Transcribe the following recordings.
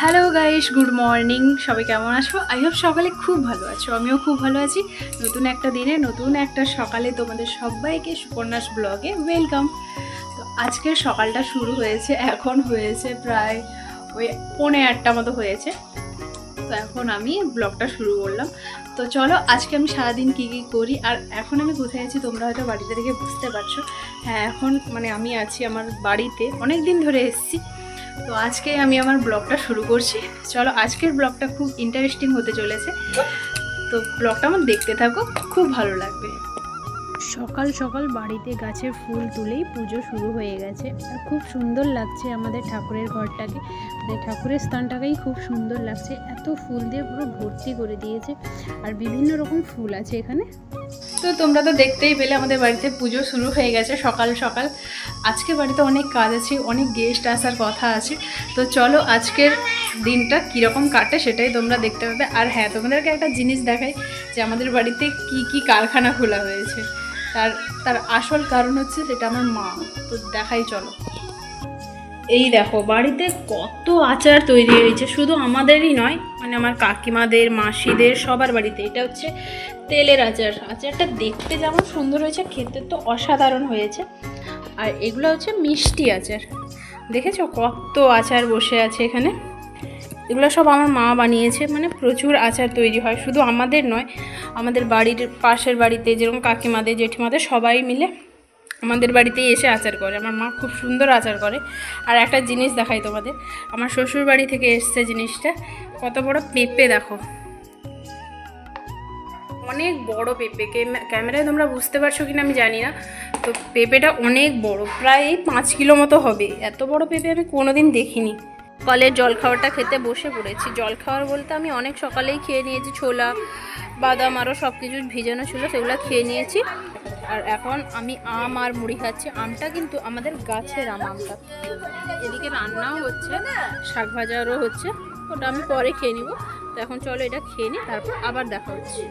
Hello guys, good morning. সবাই কেমন আছো? আই হোপ সকালে খুব ভালো আছো। আমিও খুব ভালো আছি। নতুন একটা দিনে নতুন একটা সকালে তোমাদের সবাইকে সুপর্ণাস ব্লগে ওয়েলকাম। তো আজকের সকালটা শুরু হয়েছে, এখন হয়েছে প্রায় ওই 8:45 মতো হয়েছে। তো এখন আমি ব্লগটা শুরু করলাম। তো চলো আজকে আমি সারাদিন কী কী করি আর এখন আমি কোথায় আছি তোমরা হয়তো বাড়িতে থেকে বুঝতে পারছো। হ্যাঁ, এখন আমি আছি আমার বাড়িতে, অনেক দিন ধরে এসেছি। তো আজকে আমি আমার ব্লগটা শুরু করছি। চলো আজকের ব্লগটা খুব ইন্টারেস্টিং হতে চলেছে, তো ব্লগটা আমার দেখতে থাকো, খুব ভালো লাগবে। সকাল সকাল বাড়িতে গাছের ফুল তুলেই পুজো শুরু হয়ে গেছে আর খুব সুন্দর লাগছে আমাদের ঠাকুরের ঘরটাকে, ঠাকুরের স্থানটাকেই খুব সুন্দর লাগছে। এত ফুল দিয়ে পুরো ভর্তি করে দিয়েছে আর বিভিন্ন রকম ফুল আছে এখানে। তো তোমরা তো দেখতেই পেলে আমাদের বাড়িতে পুজো শুরু হয়ে গেছে সকাল সকাল। আজকে বাড়িতে অনেক কাজ আছে, অনেক গেস্ট আসার কথা আছে। তো চলো আজকের দিনটা কীরকম কাটে সেটাই তোমরা দেখতে পাবে। আর হ্যাঁ, তোমাদেরকে একটা জিনিস দেখাই যে আমাদের বাড়িতে কি কি কারখানা খোলা হয়েছে। তার আসল কারণ হচ্ছে সেটা আমার মা। তো দেখাই চলো। এই দেখো বাড়িতে কত আচার তৈরি হয়েছে, শুধু আমাদেরই নয়, আমার কাকিমাদের, মাসিদের, সবার বাড়িতে। এটা হচ্ছে তেলের আচার। আচারটা দেখতে যেমন সুন্দর হয়েছে, খেতে তো অসাধারণ হয়েছে। আর এগুলো হচ্ছে মিষ্টি আচার। দেখেছো কত আচার বসে আছে এখানে। এগুলো সব আমার মা বানিয়েছে। প্রচুর আচার তৈরি হয়, শুধু আমাদের নয়, আমাদের বাড়ির পাশের বাড়িতে যেরকম কাকিমাদের, জেঠিমাদের সবাই মিলে আমাদের বাড়িতেই এসে আচার করে। আমার মা খুব সুন্দর আচার করে। আর একটা জিনিস দেখাই তোমাদের, আমার শ্বশুর বাড়ি থেকে এসছে জিনিসটা। কত বড় পেঁপে দেখো, অনেক বড় পেঁপে। ক্যামেরায় তোমরা বুঝতে পারছো কিনা আমি জানি না। তো পেঁপেটা অনেক বড়, প্রায় 5 কিলো মতো হবে। এত বড় পেঁপে আমি কোনোদিন দেখিনি। সকালের জলখাবারটা খেতে বসে পড়েছি। জলখাবার বলতে আমি অনেক সকালেই খেয়ে নিয়েছি, ছোলা, বাদাম আরও সব কিছু ভিজানো ছিল, সেগুলো খেয়ে নিয়েছি। আর এখন আমি আম আর মুড়ি খাচ্ছি। আমটা কিন্তু আমাদের গাছের আমটা। এদিকে রান্নাও হচ্ছে, শাক ভাজারও হচ্ছে, ওটা আমি পরে খেয়ে নিব। তো এখন চলো এটা খেয়ে নিই, তারপর আবার দেখা হচ্ছে।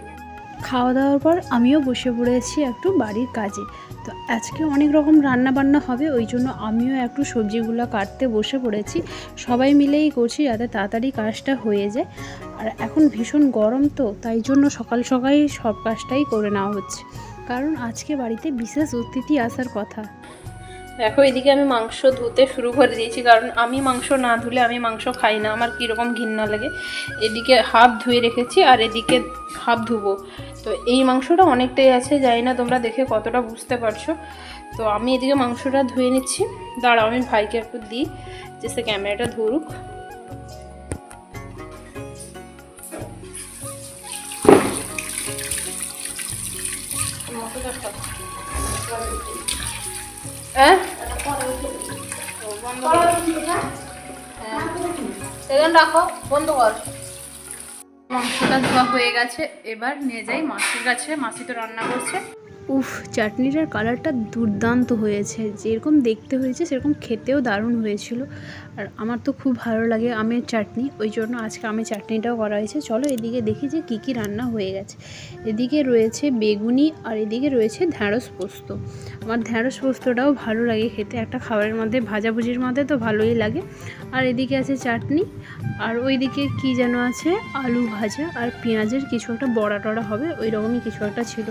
খাওয়া দাওয়ার পর আমিও বসে পড়েছি একটু বাড়ির কাজে। তো আজকে অনেক রকম রান্না বান্না হবে, ওই জন্য আমিও একটু সবজিগুলো কাটতে বসে পড়েছি। সবাই মিলেই করছি যাতে তাড়াতাড়ি কাজটা হয়ে যায়। আর এখন ভীষণ গরম, তো তাই জন্য সকাল সকালই সব কাজটাই করে নেওয়া হচ্ছে, কারণ আজকে বাড়িতে বিশেষ অতিথি আসার কথা। দেখো এদিকে আমি মাংস ধুতে শুরু করে দিয়েছি, কারণ আমি মাংস না ধুলে আমি মাংস খাই না, আমার কীরকম ঘৃণা লাগে। এদিকে হাফ ধুয়ে রেখেছি আর এদিকে হাফ ধুবো। তো এই মাংসটা অনেকটাই আছে, জানি না তোমরা দেখে কতটা বুঝতে পারছো। তো আমি এদিকে মাংসটা ধুয়ে নিচ্ছি। দাঁড়াও আমি ভাইকে একটু দিই যে সে ক্যামেরাটা ধরুক। রাখো, বন্ধ কর। মাংসটা ধোয়া হয়ে গেছে, এবার নিয়ে যাই মাসির কাছে। মাসি তো রান্না করছে। উফ, চাটনিটার কালারটা দুর্দান্ত হয়েছে। যেরকম দেখতে হয়েছে সেরকম খেতেও দারুণ হয়েছিল। আর আমার তো খুব ভালো লাগে আমের চাটনি, ওই জন্য আজকে আমের চাটনিটাও করা হয়েছে। চলো এদিকে দেখি যে কী কী রান্না হয়ে গেছে। এদিকে রয়েছে বেগুনি আর এদিকে রয়েছে ঢ্যাঁড়স পোস্ত। আমার ঢ্যাঁড়স পোস্তটাও ভালো লাগে খেতে, একটা খাবারের মধ্যে, ভাজাভুজির মধ্যে তো ভালোই লাগে। আর এদিকে আছে চাটনি, আর ওইদিকে কি যেন আছে, আলু ভাজা আর পেঁয়াজের কিছু একটা বড়া টড়া হবে, ওই রকমই কিছু একটা ছিল।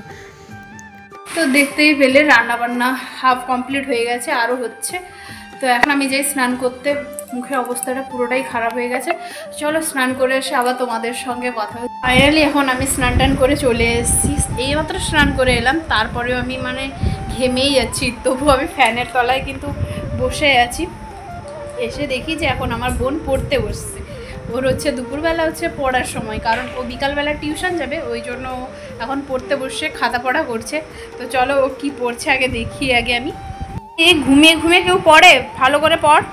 তো দেখতেই পেলে রান্নাবান্না হাফ কমপ্লিট হয়ে গেছে, আরও হচ্ছে। তো এখন আমি যাই স্নান করতে। মুখের অবস্থাটা পুরোটাই খারাপ হয়ে গেছে। চলো স্নান করে এসে আবার তোমাদের সঙ্গে কথা হয়। ফাইনালি এখন আমি স্নান টান করে চলে এসেছি। এইমাত্র স্নান করে এলাম, তারপরেও আমি ঘেমেই যাচ্ছি। তবু আমি ফ্যানের তলায় কিন্তু বসে আছি। এসে দেখি যে এখন আমার বোন পড়তে বসছে। ওর হচ্ছে দুপুরবেলা হচ্ছে পড়ার সময়, কারণ ও বিকালবেলা টিউশন যাবে, ওই জন্য এখন পড়তে বসে খাতা পড়া করছে। তো চলো ও কি পড়ছে আগে দেখি। আগে আমি এই ঘুমিয়ে ঘুমিয়ে কেউ পড়ে? ভালো করে পড়।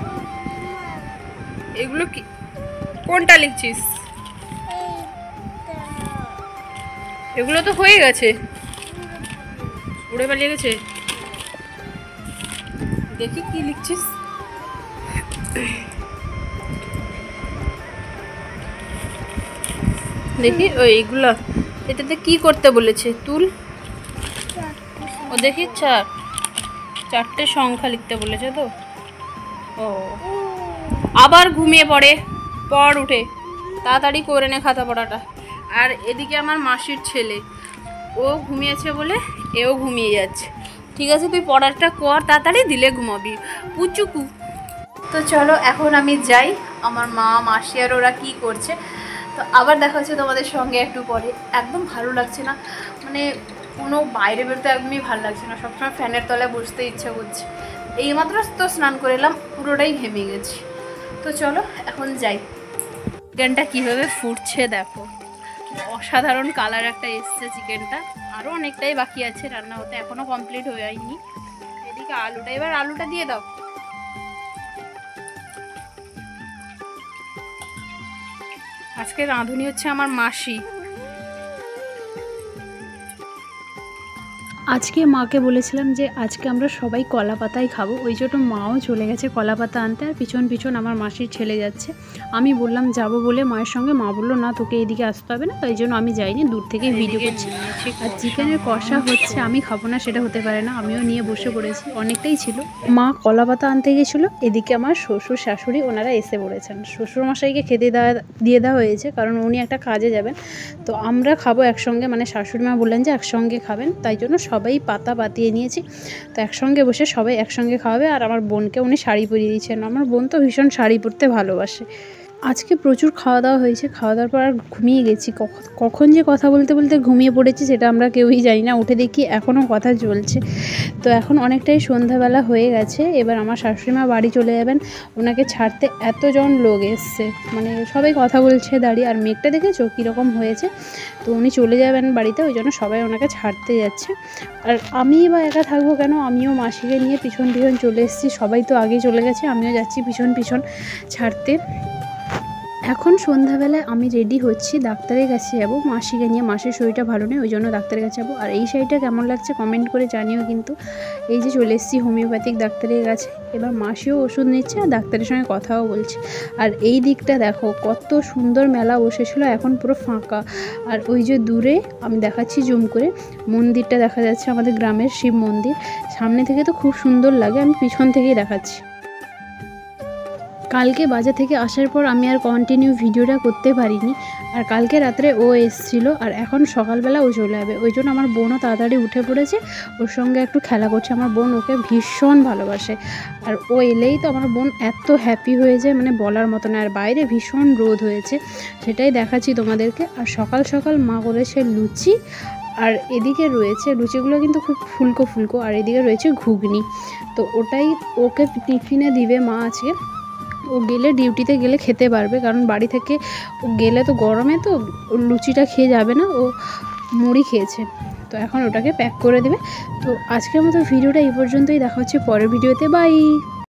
এগুলো কি, কোনটা লিখছিস? এগুলো তো হয়ে গেছে, উড়ে পালিয়ে গেছে। দেখি কি লিখছিস। দেখি এইগুলো, এটাতে কি করতে বলেছে? তুল ও দেখি, চারটে সংখ্যা লিখতে বলেছে। তো ও আবার ঘুমিয়ে পড়ে, পড় উঠে, তাড়াতাড়ি করে নে খাতা পড়াটা। আর এদিকে আমার মাসির ছেলে, ও ঘুমিয়েছে বলে এও ঘুমিয়ে যাচ্ছে। ঠিক আছে, তুই পড়াটা কর তাড়াতাড়ি, দিলে ঘুমাবি পুচুকু। তো চলো এখন আমি যাই, আমার মা মাসি আর ওরা কী করছে। তো আবার দেখা হচ্ছে তোমাদের সঙ্গে একটু পরে। একদম ভালো লাগছে না, মানে কোনো বাইরে বেরোতে একদমই ভালো লাগছে না, সবসময় ফ্যানের তলায় বসতে ইচ্ছা করছে। এইমাত্র তো স্নান করে এলাম, পুরোটাই ঘেমে গেছি। তো চলো এখন যাই। চিকেনটা কীভাবে ফুটছে দেখো, অসাধারণ কালার একটা এসছে চিকেনটা। আরও অনেকটাই বাকি আছে রান্না হতে, এখনও কমপ্লিট হয়ে যায়নি। এদিকে আলুটা, এবার আলুটা দিয়ে দাও। আজকে রাঁধুনি হচ্ছে আমার মাসি। আজকে মাকে বলেছিলাম যে আজকে আমরা সবাই কলা পাতাই খাবো, ওই জন্য মাও চলে গেছে কলা পাতা আনতে, আর পিছন পিছন আমার মাসির ছেলে যাচ্ছে। আমি বললাম যাবো বলে মায়ের সঙ্গে, মা বললো না তোকে এদিকে আসতে হবে না, তাই জন্য আমি যাইনি, দূর থেকেই ভিডিও করছি। আর চিকেনের কষা হচ্ছে, আমি খাবো না সেটা হতে পারে না, আমিও নিয়ে বসে পড়েছি, অনেকটাই ছিল। মা কলা পাতা আনতে গেছিলো, এদিকে আমার শ্বশুর শাশুড়ি ওনারা এসে পড়েছেন। শ্বশুরমশাইকে খেতে দিয়ে দেওয়া হয়েছে, কারণ উনি একটা কাজে যাবেন। তো আমরা খাবো একসঙ্গে, মানে শাশুড়ি মা বললেন যে একসঙ্গে খাবেন, তাই জন্য সবাই পাতা পাতিয়ে নিয়েছি। তো একসঙ্গে বসে সবাই একসঙ্গে খাওয়াবে। আর আমার বোনকে উনি শাড়ি পরিয়ে দিয়েছেন, আমার বোন তো ভীষণ শাড়ি পরতে ভালোবাসে। আজকে প্রচুর খাওয়া দাওয়া হয়েছে, খাওয়া দাওয়ার পর আর ঘুমিয়ে গেছি। কখন যে কথা বলতে বলতে ঘুমিয়ে পড়েছি সেটা আমরা কেউই জানি না। উঠে দেখি এখনও কথা চলছে। তো এখন অনেকটাই সন্ধ্যাবেলা হয়ে গেছে, এবার আমার শাশুড়িমা বাড়ি চলে যাবেন। ওনাকে ছাড়তে এতজন লোক এসছে, মানে সবাই কথা বলছে দাঁড়িয়ে। আর মেঘটা দেখেছো কীরকম হয়েছে। তো উনি চলে যাবেন বাড়িতে, ওই জন্য সবাই ওনাকে ছাড়তে যাচ্ছে। আর আমি বা একা থাকবো কেন, আমিও মাসিকে নিয়ে পিছন পিছন চলে এসেছি। সবাই তো আগে চলে গেছে, আমিও যাচ্ছি পিছন পিছন ছাড়তে। এখন সন্ধ্যাবেলায় আমি রেডি হচ্ছি, ডাক্তারের কাছে যাবো মাসিকে নিয়ে। মাসির শরীরটা ভালো নেই, ওই জন্য ডাক্তারের কাছে যাবো। আর এই শাড়িটা কেমন লাগছে কমেন্ট করে জানিও কিন্তু। এই যে চলে এসেছি হোমিওপ্যাথিক ডাক্তারের কাছে, এবার মাসিও ওষুধ নিচ্ছে আর ডাক্তারের সঙ্গে কথাও বলছে। আর এই দিকটা দেখো কত সুন্দর মেলা বসেছিলো, এখন পুরো ফাঁকা। আর ওই যে দূরে আমি দেখাচ্ছি জুম করে, মন্দিরটা দেখা যাচ্ছে, আমাদের গ্রামের শিব মন্দির। সামনে থেকে তো খুব সুন্দর লাগে, আমি পিছন থেকেই দেখাচ্ছি। কালকে বাজার থেকে আসার পর আমি আর কন্টিনিউ ভিডিওটা করতে পারিনি। আর কালকে রাত্রে ও এসেছিলো, আর এখন সকালবেলা ও চলে যাবে, ওই জন্য আমার বোনও তাড়াতাড়ি উঠে পড়েছে, ওর সঙ্গে একটু খেলা করছে। আমার বোন ওকে ভীষণ ভালোবাসে, আর ও এলেই তো আমার বোন এত হ্যাপি হয়ে যায়, মানে বলার মতো না। আর বাইরে ভীষণ রোদ হয়েছে, সেটাই দেখাচ্ছি তোমাদেরকে। আর সকাল সকাল মা করেছে লুচি, আর এদিকে রয়েছে লুচিগুলো কিন্তু খুব ফুলকো ফুলকো, আর এদিকে রয়েছে ঘুগনি। তো ওটাই ওকে টিফিনে দিবে মা আজকে। ও গেলে ডিউটিতে গেলে খেতে পারবে, কারণ বাড়ি থেকে ও গেলে তো গরমে তো লুচিটা খেয়ে যাবে না, ও মুড়ি খেয়েছে। তো এখন ওটাকে প্যাক করে দেবে। তো আজকের মতো ভিডিওটা এই পর্যন্তই, দেখা হচ্ছে পরের ভিডিওতে, বাই।